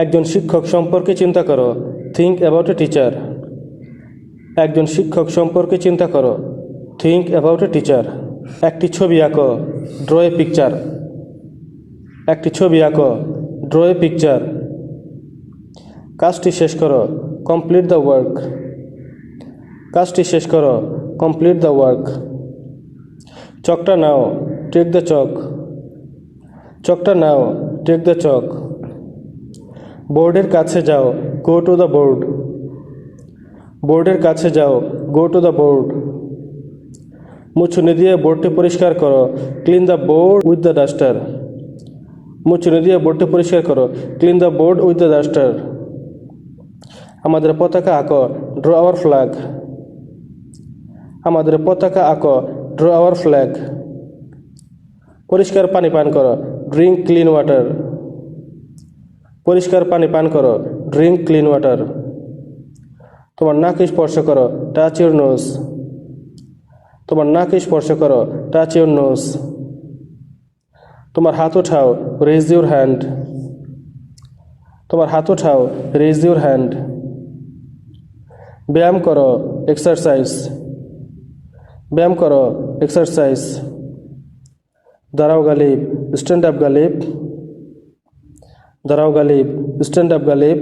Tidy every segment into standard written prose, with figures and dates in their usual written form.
একজন শিক্ষক সম্পর্কে চিন্তা করো, থিঙ্ক অ্যাবাউট এ টিচার। একজন শিক্ষক সম্পর্কে চিন্তা করো, থিঙ্ক অ্যাবাউট এ টিচার। একটি ছবি আঁকো, ড্র এ পিকচার। একটি ছবি আঁকো, ড্র এ পিকচার। কাজটি শেষ করো, কমপ্লিট দ্য ওয়ার্ক। কাজটি শেষ করো, কমপ্লিট দ্য ওয়ার্ক। চকটা নাও, টেক দ্য চক। চকটা নাও, টেক দ্য চক। বোর্ডের কাছে যাও, গো টু দ্য বোর্ড। বোর্ডের কাছে যাও, গো টু দ্য বোর্ড। মুছুনি দিয়ে বোর্ডটি পরিষ্কার করো, clean the board with the duster. মুছুনি দিয়ে বোর্ডটি পরিষ্কার করো, clean the board with the duster. আমাদের পতাকা আঁকো, ড্র আওয়ার ফ্ল্যাগ। আমাদের পতাকা আঁকো, ড্র আওয়ার ফ্ল্যাগ। পরিষ্কার পানি পান করো, ড্রিঙ্ক ক্লিন ওয়াটার। পরিষ্কার পানি পান করো, ড্রিঙ্ক ক্লিন ওয়াটার। তোমার নাক স্পর্শ করো, টাচ ইউর নোজ। তোমার নাক স্পর্শ করো, টাচ ইউর নোজ। তোমার হাত উঠাও, রেজ ইউর হ্যান্ড। তোমার হাত উঠাও, রেজ ইউর হ্যান্ড। ব্যায়াম করো, এক্সারসাইজ। ব্যায়াম করো, এক্সারসাইজ। দাঁড়াও গালিব, স্ট্যান্ড আপ গালিব। দাঁড়াও গালিব, স্ট্যান্ড আপ গালিব।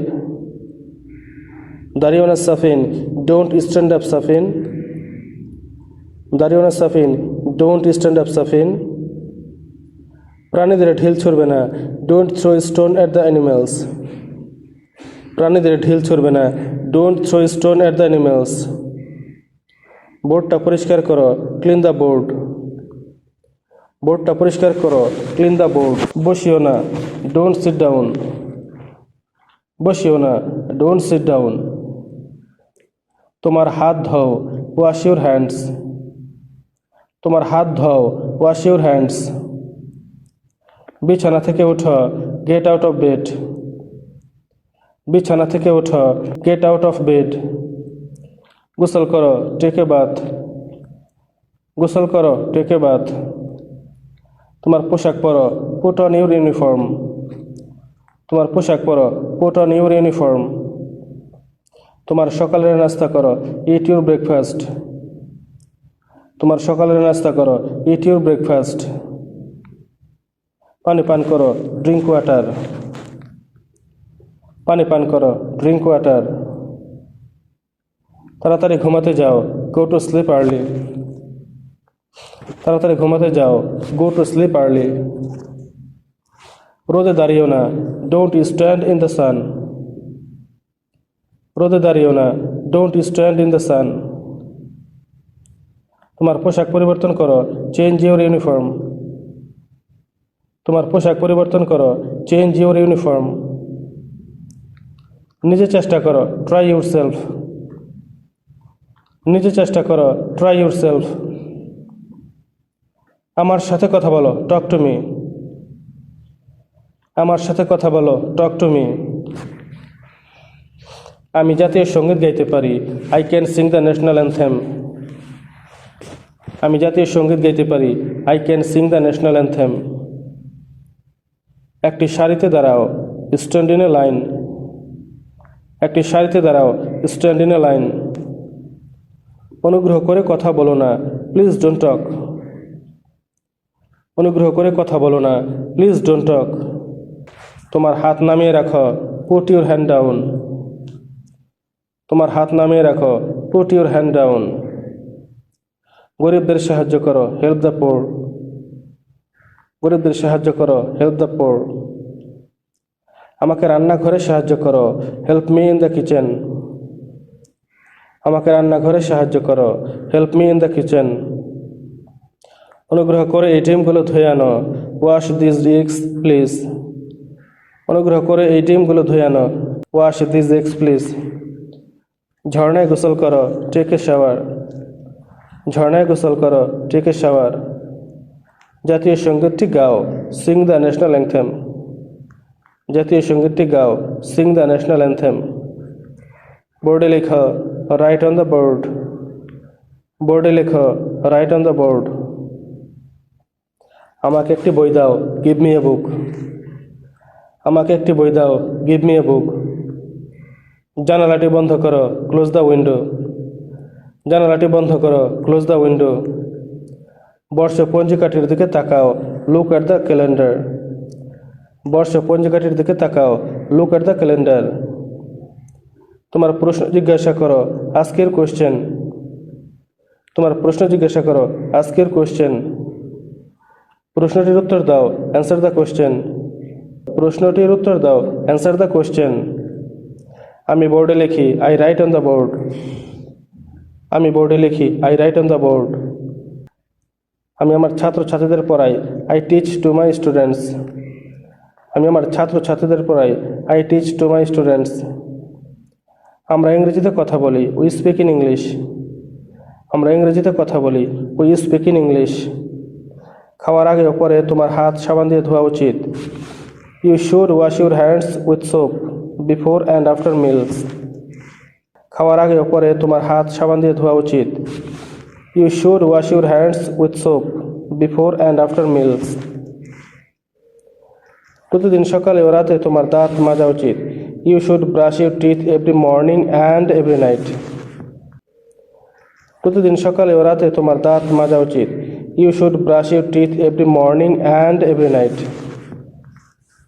দাঁড়িও না Safin, don't stand up Safin. দাঁড়িও না Safin, don't stand up Safin. প্রাণীদের ঢিল ছুড়বে না, don't throw stone at the animals. প্রাণীদের ঢিল ছুড়বে না, don't throw stone at the animals. বোর্ডটা পরিষ্কার করো, ক্লিন দ্য বোর্ড। বোর্ডটা পরিষ্কার করো, ক্লিন দ্য বোর্ড। বসিও না, ডোন্ট সিট ডাউন। বসিও না, ডোন্ট সিট ডাউন। তোমার হাত ধোও, ওয়াশ ইউর হ্যান্ডস। তোমার হাত ধোও, ওয়াশ ইউর হ্যান্ডস। বিছানা থেকে উঠো, গেট আউট অফ বেড। বিছানা থেকে উঠো, গেট আউট অফ বেড। গোসল করো, টেক এ বাথ। গোসল করো, টেক এ বাথ। তোমার পোশাক পরো, পুট অন ইউর ইউনিফর্ম। তোমার পোশাক পরো, পুট অন ইউর ইউনিফর্ম। তোমার সকালের নাস্তা করো, ইট ইউর ব্রেকফাস্ট। তোমার সকালের নাস্তা করো, ইট ইউর ব্রেকফাস্ট। পানি পান করো, ড্রিঙ্ক ওয়াটার। পানি পান করো, ড্রিঙ্ক ওয়াটার। তাড়াতাড়ি ঘুমাতে যাও, গো টু স্লিপ আর্লি। তাড়াতাড়ি ঘুমাতে যাও, গো টু স্লিপ আর্লি। রোদে দাঁড়িও না, don't stand in the sun. রোদে দাঁড়িও না, don't stand in the sun. তোমার পোশাক পরিবর্তন করো, চেঞ্জ ইউর ইউনিফর্ম। তোমার পোশাক পরিবর্তন করো, চেঞ্জ ইউর ইউনিফর্ম। নিজে চেষ্টা করো, ট্রাই ইউর সেলফ। নিজে চেষ্টা করো, ট্রাই ইউর সেলফ। আমার সাথে কথা বলো, টক টু মি। আমার সাথে কথা বলো, টক টু মি। আমি জাতীয় সঙ্গীত গাইতে পারি, I can sing the national anthem. আমি জাতীয় সঙ্গীত গাইতে পারি, I can sing the national anthem. একটি সারিতে দাঁড়াও, স্ট্যান্ড ইন এ লাইন। একটি সারিতে দাঁড়াও, স্ট্যান্ড ইন এ লাইন। অনুগ্রহ করে কথা বলো না, প্লিজ ডোন্ট টক। অনুগ্রহ করে কথা বলো না, প্লিজ ডোন্ট টক। তোমার হাত নামিয়ে রাখো, পুট ইউর হ্যান্ড ডাউন। তোমার হাত নামিয়ে রাখো, পুট ইউর হ্যান্ড ডাউন। গরিবদের সাহায্য করো, হেল্প দ্য পোর। গরিবদের সাহায্য করো, হেল্প দ্য পোর। আমাকে রান্নাঘরে সাহায্য করো, help me in the kitchen. আমাকে রান্নাঘরে সাহায্য করো, help me in the kitchen. অনুগ্রহ করে এই ডিমগুলো ধুয়ে আনো, ওয়াশ দিস এগস প্লিজ। অনুগ্রহ করে এই ডিমগুলো ধুয়ে আনো, ওয়াশ দিস এগস প্লিজ। ঝর্ণায় গোসল করো, টেক এ শাওয়ার। ঝর্ণায় গোসল করো, টেক এ শাওয়ার। জাতীয় সঙ্গীতটি গাও, সিং দ্য ন্যাশনাল অ্যানথেম। জাতীয় সঙ্গীতটি গাও, সিং দ্য ন্যাশনাল অ্যানথেম। বোর্ডে লেখো, রাইট অন দ্য বোর্ড। বোর্ডে লেখো, রাইট অন দ্য বোর্ড। আমাকে একটি বই দাও, গিভ মি এ বুক। আমাকে একটি বই দাও, গিভ মি এ বুক। জানালাটি বন্ধ করো, ক্লোজ দ্য উইন্ডো। জানালাটি বন্ধ করো, ক্লোজ দ্য উইন্ডো। বর্ষ পঞ্জিকাটির দিকে তাকাও, লুক অ্যাট দ্য ক্যালেন্ডার। বর্ষ পঞ্জিকাটির দিকে তাকাও, লুক অ্যাট দ্য ক্যালেন্ডার। তোমার প্রশ্ন জিজ্ঞাসা করো, আস্ক ইউর কোয়েশ্চেন। তোমার প্রশ্ন জিজ্ঞাসা করো, আস্ক ইউর কোয়েশ্চেন। প্রশ্নটির উত্তর দাও, অ্যান্সার দ্য কোয়েশ্চেন। প্রশ্নটির উত্তর দাও, অ্যান্সার দ্য কোয়েশ্চেন। আমি বোর্ডে লিখি, I right on the board. আমি বোর্ডে লিখি, I right on the board. আমি আমার ছাত্রছাত্রীদের পড়াই, I teach to my students. আমি আমার ছাত্রছাত্রীদের পড়াই, I teach to my students. আমরা ইংরেজিতে কথা বলি, উই স্পিক ইন ইংলিশ। আমরা ইংরেজিতে কথা বলি, উই স্পিক ইন ইংলিশ। খাওয়ার আগে ও পরে তোমার হাত সাবান দিয়ে ধোয়া উচিত। You should wash your hands with soap before and after meals. খাওয়ার আগে ও পরে তোমার হাত সাবান দিয়ে ধোয়া উচিত। You should wash your hands with soap before and after meals. প্রতিদিন সকালে ও রাতে তোমার দাঁত মাজা উচিত। You should brush your teeth every morning and every night. প্রতিদিন সকালে ও রাতে তোমার দাঁত মাজা উচিত। You should brush your teeth every morning and every night.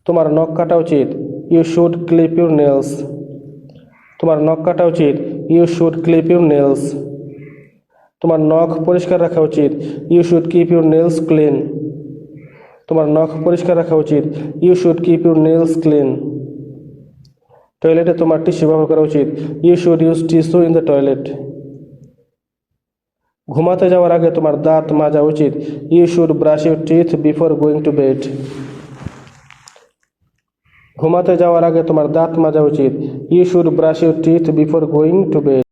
তোমার নখ কাটা উচিত। You should clip your nails. তোমার নখ কাটা উচিত। You should clip your nails. তোমার নখ পরিষ্কার রাখা উচিত। You should keep your nails clean. তোমার নখ পরিষ্কার রাখা উচিত। You should keep your nails clean. টয়লেটে তোমার টিস্যু ব্যবহার করা উচিত। You should use tissue in the toilet. ঘুমাতে যাওয়ার আগে তোমার দাঁত মাজা উচিত। You should brush your teeth before going to bed. ঘুমাতে যাওয়ার আগে তোমার দাঁত মাজা উচিত। You should brush your teeth before going to bed.